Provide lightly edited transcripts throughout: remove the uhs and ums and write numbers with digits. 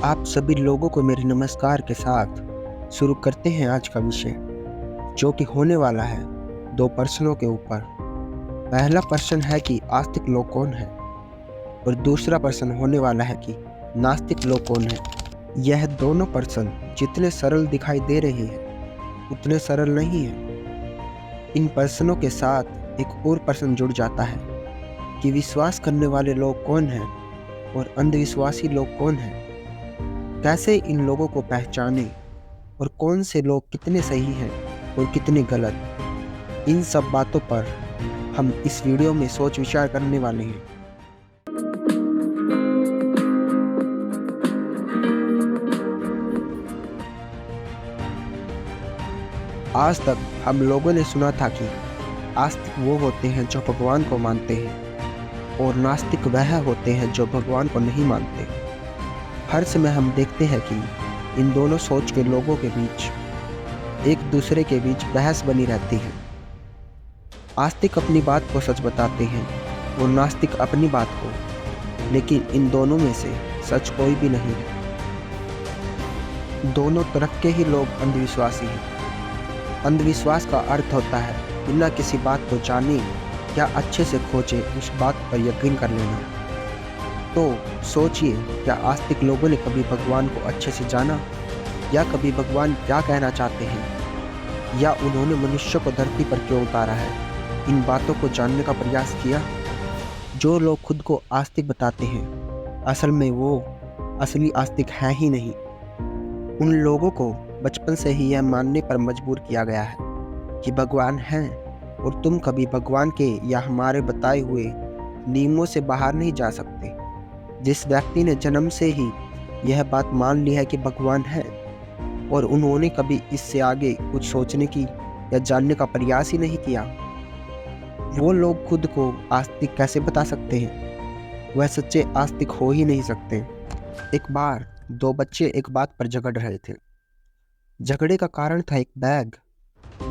आप सभी लोगों को मेरे नमस्कार के साथ शुरू करते हैं आज का विषय, जो कि होने वाला है दो प्रश्नों के ऊपर। पहला प्रश्न है कि आस्तिक लोग कौन है, और दूसरा प्रश्न होने वाला है कि नास्तिक लोग कौन है। यह दोनों प्रश्न जितने सरल दिखाई दे रहे हैं उतने सरल नहीं है। इन प्रश्नों के साथ एक और प्रश्न जुड़ जाता है कि विश्वास करने वाले लोग कौन हैं और अंधविश्वासी लोग कौन हैं। कैसे इन लोगों को पहचानें और कौन से लोग कितने सही हैं और कितने गलत। इन सब बातों पर हम इस वीडियो में सोच विचार करने वाले हैं। आज तक हम लोगों ने सुना था कि आस्तिक वो होते हैं जो भगवान को मानते हैं और नास्तिक वह होते हैं जो भगवान को नहीं मानते। हर समय हम देखते हैं कि इन दोनों सोच के लोगों के बीच एक दूसरे के बीच बहस बनी रहती है। आस्तिक अपनी बात को सच बताते हैं और नास्तिक अपनी बात को, लेकिन इन दोनों में से सच कोई भी नहीं है। दोनों तरफ के ही लोग अंधविश्वासी हैं। अंधविश्वास का अर्थ होता है बिना किसी बात को जाने या अच्छे से खोजे उस बात पर यकीन कर लेना। तो सोचिए, क्या आस्तिक लोगों ने कभी भगवान को अच्छे से जाना, या कभी भगवान क्या कहना चाहते हैं, या उन्होंने मनुष्य को धरती पर क्यों उतारा है, इन बातों को जानने का प्रयास किया? जो लोग खुद को आस्तिक बताते हैं असल में वो असली आस्तिक है ही नहीं। उन लोगों को बचपन से ही यह मानने पर मजबूर किया गया है कि भगवान है और तुम कभी भगवान के या हमारे बताए हुए नियमों से बाहर नहीं जा सकते। जिस व्यक्ति ने जन्म से ही यह बात मान ली है कि भगवान है और उन्होंने कभी इससे आगे कुछ सोचने की या जानने का प्रयास ही नहीं किया, वो लोग खुद को आस्तिक कैसे बता सकते हैं? वह सच्चे आस्तिक हो ही नहीं सकते। एक बार दो बच्चे एक बात पर झगड़ रहे थे। झगड़े का कारण था एक बैग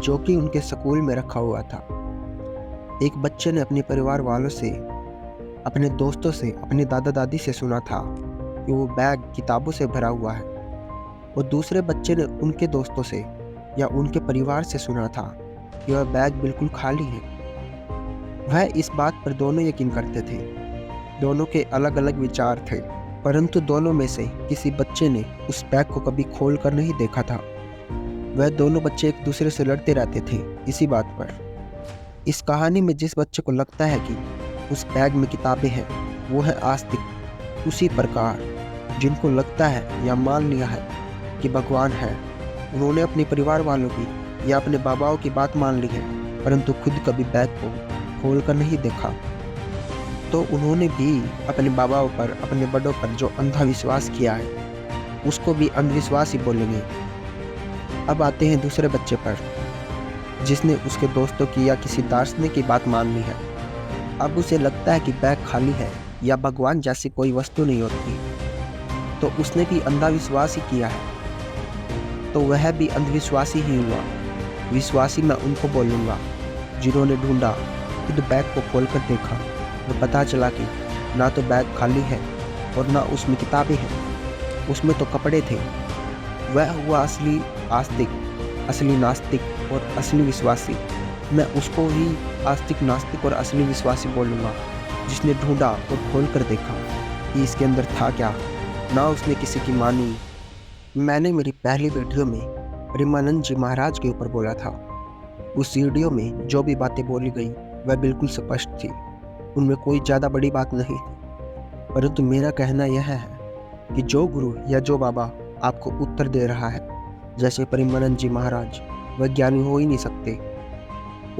जो कि उनके स्कूल में रखा हुआ था। एक बच्चे ने अपने परिवार वालों से, अपने दोस्तों से, अपने दादा दादी से सुना था कि वो बैग किताबों से भरा हुआ है, और दूसरे बच्चे ने उनके दोस्तों से या उनके परिवार से सुना था कि वह बैग बिल्कुल खाली है। वह इस बात पर दोनों यकीन करते थे। दोनों के अलग अलग विचार थे, परंतु दोनों में से किसी बच्चे ने उस बैग को कभी खोल कर नहीं देखा था। वह दोनों बच्चे एक दूसरे से लड़ते रहते थे इसी बात पर। इस कहानी में जिस बच्चे को लगता है कि उस बैग में किताबें हैं वो है आस्तिक। उसी प्रकार जिनको लगता है या मान लिया है कि भगवान है, उन्होंने अपने परिवार वालों की या अपने बाबाओं की बात मान ली है, परंतु खुद कभी बैग को खोल कर नहीं देखा। तो उन्होंने भी अपने बाबाओं पर, अपने बड़ों पर जो अंधविश्वास किया है उसको भी अंधविश्वास ही बोलेंगे। अब आते हैं दूसरे बच्चे पर, जिसने उसके दोस्तों की या किसी दार्शनिक की बात मान ली है। अब उसे लगता है कि बैग खाली है या भगवान जैसी कोई वस्तु नहीं होती, तो उसने भी अंधविश्वास ही किया है। तो वह भी अंधविश्वासी ही हुआ। विश्वासी मैं उनको बोलूँगा जिन्होंने ढूंढा, खुद बैग को खोल कर देखा और पता चला कि ना तो बैग खाली है और ना उसमें किताबें हैं, उसमें तो कपड़े थे। वह हुआ असली आस्तिक, असली नास्तिक और असली विश्वासी। मैं उसको ही आस्तिक, नास्तिक और असली विश्वासी बोलूँगा जिसने ढूंढा और खोल कर देखा कि इसके अंदर था क्या, ना उसने किसी की मानी। मैंने मेरी पहली वीडियो में प्रेमानंद जी महाराज के ऊपर बोला था। उस वीडियो में जो भी बातें बोली गई वह बिल्कुल स्पष्ट थी, उनमें कोई ज़्यादा बड़ी बात नहीं थी। परंतु मेरा कहना यह है कि जो गुरु या जो बाबा आपको उत्तर दे रहा है, जैसे प्रेमानंद जी महाराज, वह ज्ञानी हो ही नहीं सकते।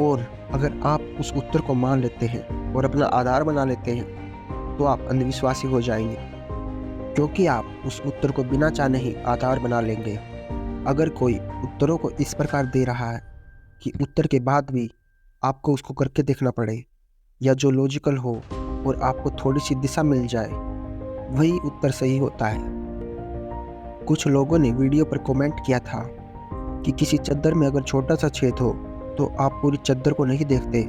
और अगर आप उस उत्तर को मान लेते हैं और अपना आधार बना लेते हैं तो आप अंधविश्वासी हो जाएंगे, क्योंकि आप उस उत्तर को बिना चाहे ही आधार बना लेंगे। अगर कोई उत्तरों को इस प्रकार दे रहा है कि उत्तर के बाद भी आपको उसको करके देखना पड़े, या जो लॉजिकल हो और आपको थोड़ी सी दिशा मिल जाए, वही उत्तर सही होता है। कुछ लोगों ने वीडियो पर कमेंट किया था कि किसी चद्दर में अगर छोटा सा छेद हो तो आप पूरी चद्दर को नहीं देखते,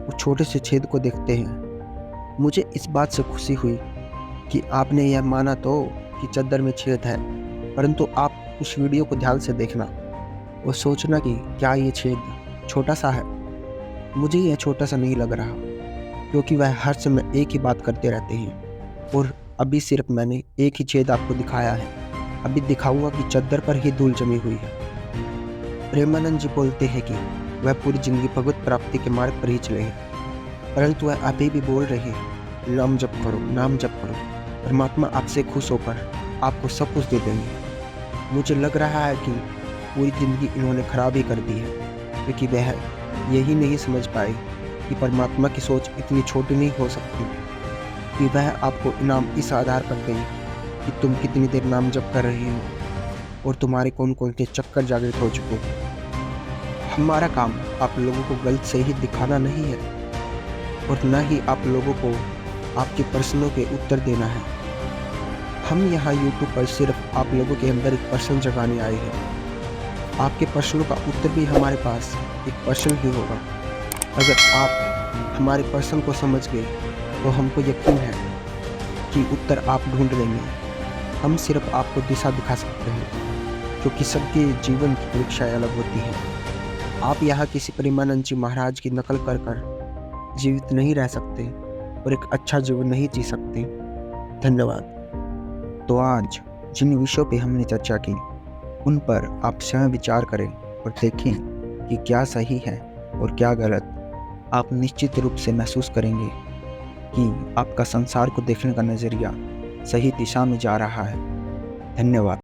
उस छोटे से छेद को देखते हैं। मुझे इस बात से खुशी हुई कि आपने यह माना तो कि चद्दर में छेद है, परंतु आप उस वीडियो को ध्यान से देखना और सोचना कि क्या ये छेद छोटा सा है। मुझे यह छोटा सा नहीं लग रहा, क्योंकि वह हर समय एक ही बात करते रहते हैं और अभी सिर्फ मैंने एक ही छेद आपको दिखाया है। अभी दिखाऊंगा कि चद्दर पर ही धूल जमी हुई है। प्रेमानंद जी बोलते हैं कि वह पूरी जिंदगी भगवत प्राप्ति के मार्ग पर ही चले हैं, परंतु वह अभी भी बोल रहे हैं, नाम जप करो, नाम जप करो, परमात्मा आपसे खुश होकर आपको सब कुछ दे देंगे। मुझे लग रहा है कि पूरी जिंदगी इन्होंने खराब ही कर दी है, क्योंकि वह यही नहीं समझ पाए कि परमात्मा की सोच इतनी छोटी नहीं हो सकती कि वह आपको इनाम इस आधार पर दें कि तुम कितनी देर नाम जप कर रहे हो और तुम्हारे कौन कौन से चक्कर जागृत हो चुके हैं। हमारा काम आप लोगों को गलत सही दिखाना नहीं है और न ही आप लोगों को आपके प्रश्नों के उत्तर देना है। हम यहाँ YouTube पर सिर्फ आप लोगों के अंदर एक प्रश्न जगाने आए हैं। आपके प्रश्नों का उत्तर भी हमारे पास एक प्रश्न ही होगा। अगर आप हमारे प्रश्न को समझ गए तो हमको यकीन है कि उत्तर आप ढूंढ लेंगे। हम सिर्फ आपको दिशा दिखा सकते हैं, क्योंकि सबके जीवन की परीक्षाएं अलग होती हैं। आप यहाँ किसी प्रेमानंद जी महाराज की नकल कर कर जीवित नहीं रह सकते और एक अच्छा जीवन नहीं जी सकते। धन्यवाद। तो आज जिन विषयों पे हमने चर्चा की उन पर आप स्वयं विचार करें और देखें कि क्या सही है और क्या गलत। आप निश्चित रूप से महसूस करेंगे कि आपका संसार को देखने का नज़रिया सही दिशा में जा रहा है। धन्यवाद।